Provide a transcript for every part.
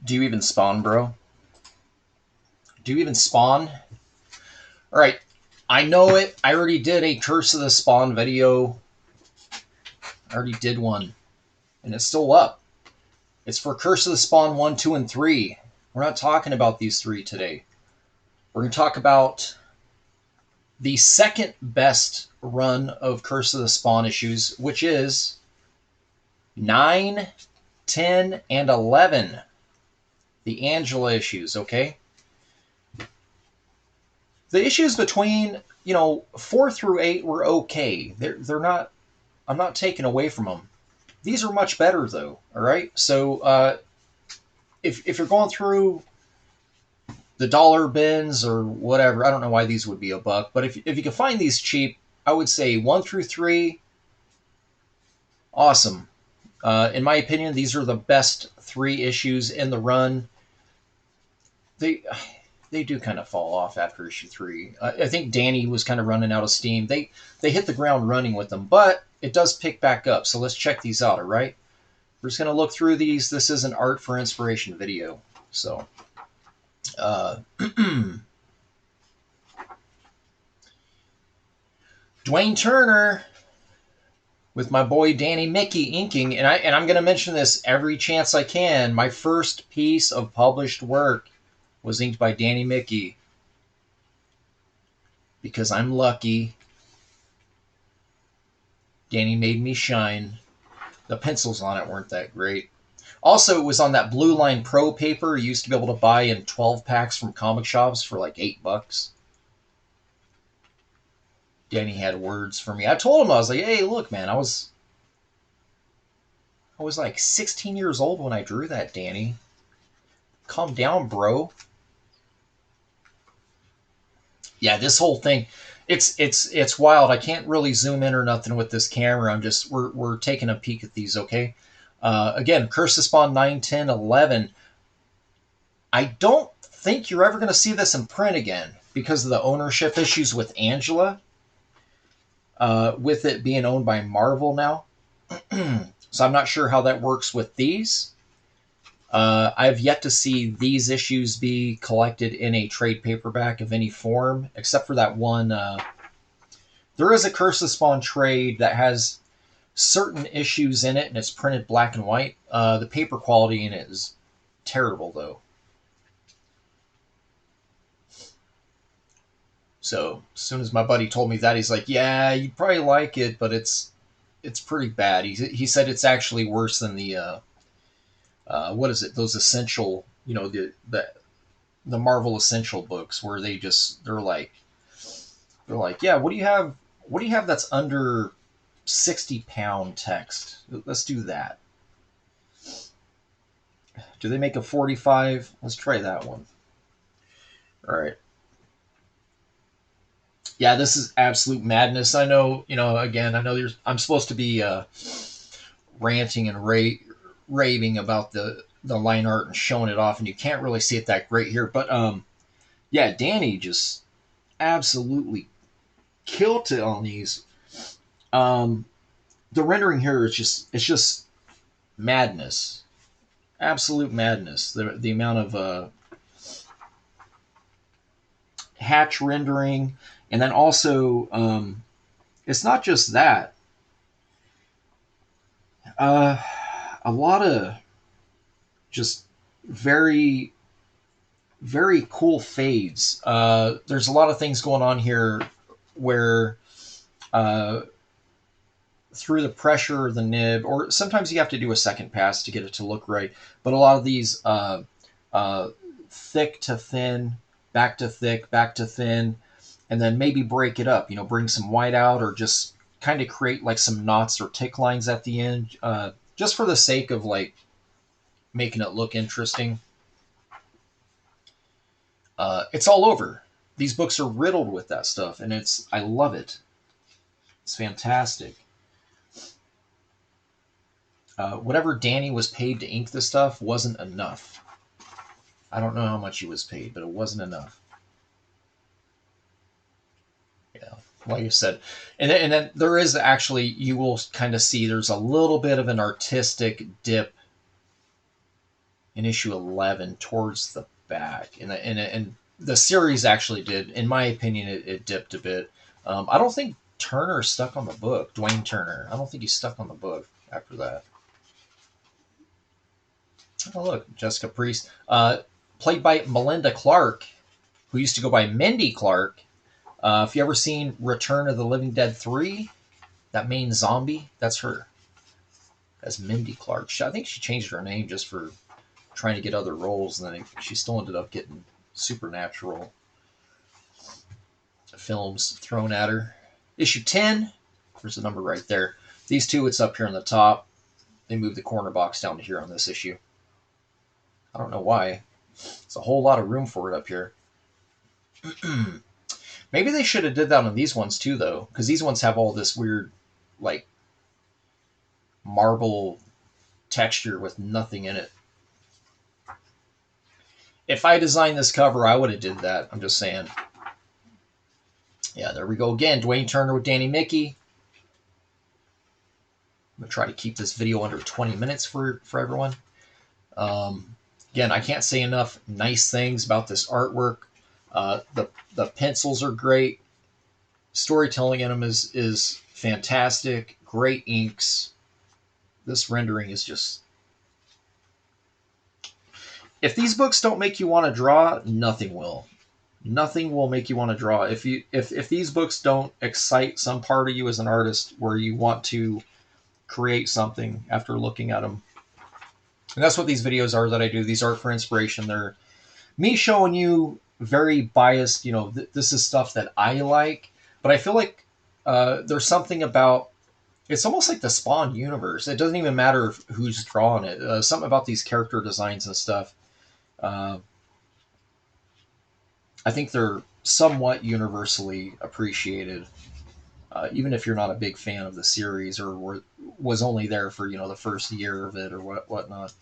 Do you even spawn, bro? Do you even spawn? All right. I know it. I already did a Curse of the Spawn video. I already did one. And it's still up. It's for Curse of the Spawn 1, 2, and 3. We're not talking about these three today. We're going to talk about the second best run of Curse of the Spawn issues, which is 9, 10, and 11. The Angela issues, okay? The issues between, 4 through 8 were okay. They're not, I'm not taking away from them. These are much better, though, all right? So if you're going through the dollar bins or whatever, I don't know why these would be $1, but if you can find these cheap, I would say 1 through 3, awesome. In my opinion, these are the best 3 issues in the run. They do kind of fall off after issue 3. I think Danny was kind of running out of steam. They hit the ground running with them, but it does pick back up. So let's check these out, all right? We're just going to look through these. This is an art for inspiration video. So, Dwayne Turner with my boy Danny Miki inking, and I'm going to mention this every chance I can. My first piece of published work was inked by Danny Miki because I'm lucky. Danny made me shine. The pencils on it weren't that great. Also, it was on that Blue Line Pro paper you used to be able to buy in 12 packs from comic shops for like $8. Danny had words for me. I told him, I was like, hey, look, man, I was like 16 years old when I drew that, Danny. Calm down, bro. Yeah, this whole thing, it's wild. I can't really zoom in or nothing with this camera. We're taking a peek at these, okay? Again, Curse of Spawn 9, 10, 11. I don't think you're ever going to see this in print again because of the ownership issues with Angela, with it being owned by Marvel now. So I'm not sure how that works with these. I've yet to see these issues be collected in a trade paperback of any form, except for that one. There is a Curse of Spawn trade that has certain issues in it, and it's printed black and white. The paper quality in it is terrible, though. So as soon as my buddy told me that, he's like, "Yeah, you'd probably like it, but it's pretty bad." He said it's actually worse than the what is it? Those essential, the Marvel Essential books where they're like, yeah, what do you have? What do you have that's under 60-pound text? Let's do that. Do they make a 45? Let's try that one. All right. Yeah, this is absolute madness. I know, again, I know I'm supposed to be ranting and raving about the line art and showing it off, and you can't really see it that great here. But yeah, Danny just absolutely killed it on these. The rendering here is just madness, absolute madness. The amount of hatch rendering, and then also it's not just that. A lot of just very, very cool fades. There's a lot of things going on here where through the pressure of the nib, or sometimes you have to do a second pass to get it to look right. But a lot of these thick to thin, back to thick, back to thin, and then maybe break it up, bring some white out, or just kind of create like some knots or tick lines at the end, just for the sake of like making it look interesting. It's all over. These books are riddled with that stuff, and I love it. It's fantastic. Whatever Danny was paid to ink this stuff wasn't enough. I don't know how much he was paid, but it wasn't enough. Yeah, like I said. And then there is actually, you will kind of see there's a little bit of an artistic dip in issue 11 towards the back, and the series actually did, in my opinion, it dipped a bit. I don't think Turner stuck on the book. Dwayne Turner. I don't think he stuck on the book after that. Oh, look, Jessica Priest, played by Melinda Clark, who used to go by Mindy Clark. If you ever seen Return of the Living Dead 3, that main zombie, that's her. That's Mindy Clark. I think she changed her name just for trying to get other roles, and then she still ended up getting supernatural films thrown at her. Issue 10, there's a number right there. These two, it's up here on the top. They moved the corner box down to here on this issue. I don't know why. It's a whole lot of room for it up here. Maybe they should have did that on these ones too, though, because these ones have all this weird, like, marble texture with nothing in it. If I designed this cover, I would have did that. I'm just saying. Yeah, there we go again. Dwayne Turner with Danny Miki. I'm going to try to keep this video under 20 minutes for everyone. Again, I can't say enough nice things about this artwork. The pencils are great. Storytelling in them is fantastic. Great inks. This rendering is just... If these books don't make you want to draw, nothing will. Nothing will make you want to draw. If these books don't excite some part of you as an artist where you want to create something after looking at them. And that's what these videos are that I do. These are for inspiration. They're me showing you very biased, this is stuff that I like. But I feel like there's something about... It's almost like the Spawn universe. It doesn't even matter who's drawing it. Something about these character designs and stuff. I think they're somewhat universally appreciated, even if you're not a big fan of the series or was only there for the first year of it or whatnot.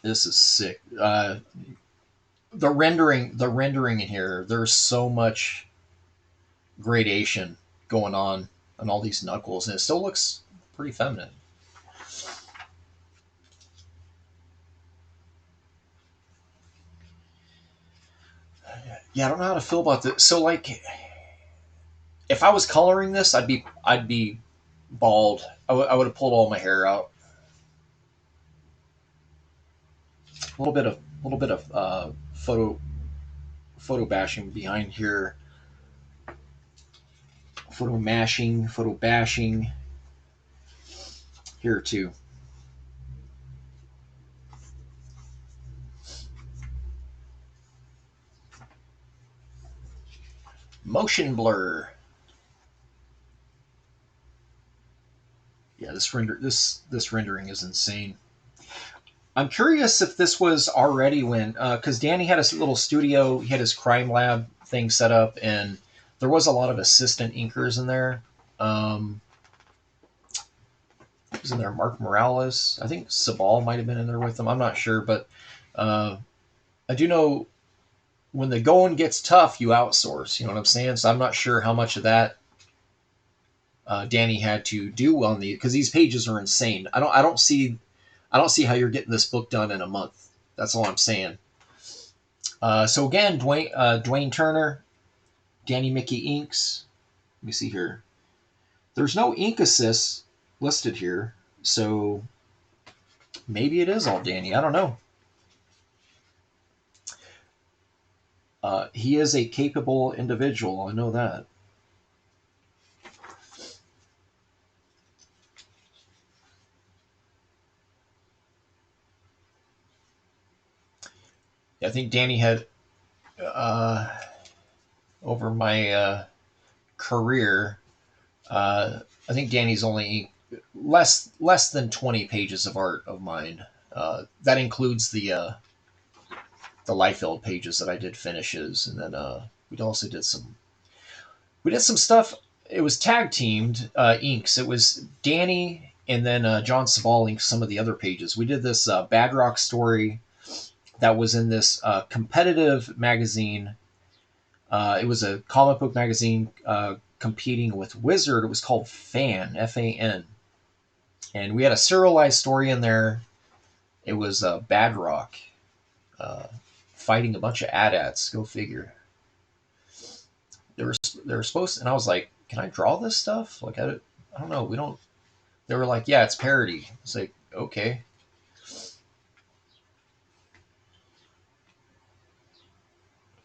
This is sick. The rendering in here. There's so much gradation going on all these knuckles, and it still looks pretty feminine. Yeah, I don't know how to feel about this. So, like, if I was coloring this, I'd be bald. I would have pulled all my hair out. A little bit of photo bashing behind here. Photo mashing, photo bashing here too. Motion blur. Yeah, this rendering is insane. I'm curious if this was already when, because Danny had his little studio, he had his crime lab thing set up, and there was a lot of assistant inkers in there. Was in there Mark Morales? I think Sabal might have been in there with them. I'm not sure, but I do know when the going gets tough, you outsource. You know what I'm saying? So I'm not sure how much of that Danny had to do on because these pages are insane. I don't see how you're getting this book done in a month. That's all I'm saying. So again, Dwayne Turner, Danny Miki inks. Let me see here. There's no ink assists listed here, so maybe it is all Danny. I don't know. He is a capable individual. I know that. I think Danny had over my career. I think Danny's only less than 20 pages of art of mine. That includes the Liefeld pages that I did finishes, and then we also did some stuff. It was tag teamed inks. It was Danny and then John Sabal inked some of the other pages. We did this Bad Rock story that was in this competitive magazine. It was a comic book magazine competing with Wizard. It was called Fan, Fan. And we had a serialized story in there It was Bad Rock fighting a bunch of AT-ATs. Go figure. They were supposed to, and I was like, can I draw this stuff? Like, I don't know. We don't. They were like, yeah, it's parody. It's like, okay.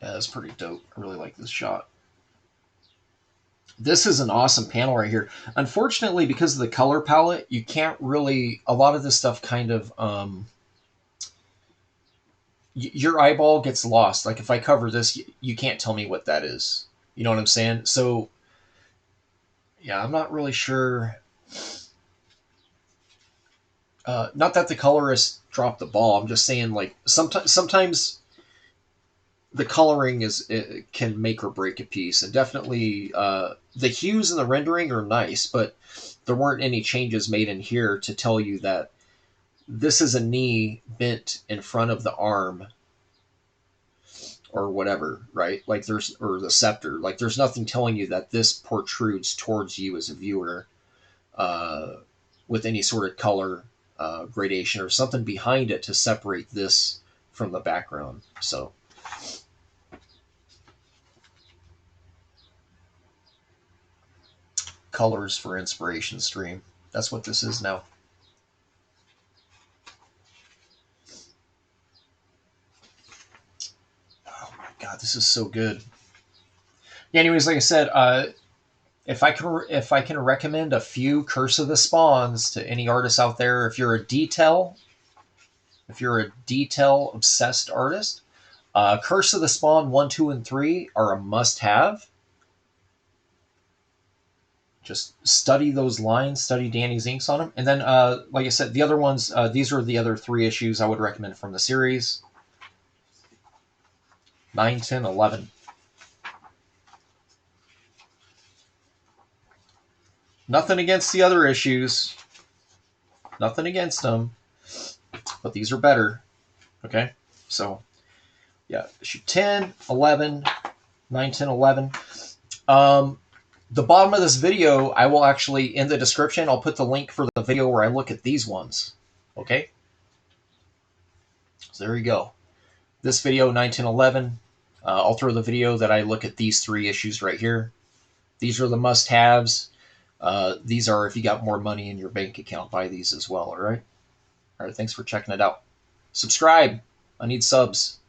Yeah, that's pretty dope. I really like this shot. This is an awesome panel right here. Unfortunately, because of the color palette, you can't really, a lot of this stuff kind of, your eyeball gets lost. Like if I cover this, you can't tell me what that is. You know what I'm saying? So, yeah, I'm not really sure. Not that the colorist dropped the ball. I'm just saying, like, sometimes the coloring it can make or break a piece, and definitely the hues in the rendering are nice, but there weren't any changes made in here to tell you that this is a knee bent in front of the arm or whatever, right? Like or the scepter. Like there's nothing telling you that this protrudes towards you as a viewer uh, with any sort of color gradation or something behind it to separate this from the background. So. Colors for inspiration stream. That's what this is now. Oh my god, this is so good. Yeah, anyways, like I said, if I can recommend a few Curse of the Spawns to any artist out there, if you're a detail obsessed artist, Curse of the Spawn 1, 2, and 3 are a must-have. Just study those lines, study Danny's inks on them. And then, like I said, the other ones, these are the other 3 issues I would recommend from the series. 9, 10, 11. Nothing against the other issues. Nothing against them. But these are better. Okay? So, yeah. Issue 10, 11, 9, 10, 11. The bottom of this video, I will actually, in the description, I'll put the link for the video where I look at these ones. Okay? So there you go. This video, 9, 10, 11. I'll throw the video that I look at these 3 issues right here. These are the must-haves. These are, if you got more money in your bank account, buy these as well, all right? All right, thanks for checking it out. Subscribe. I need subs.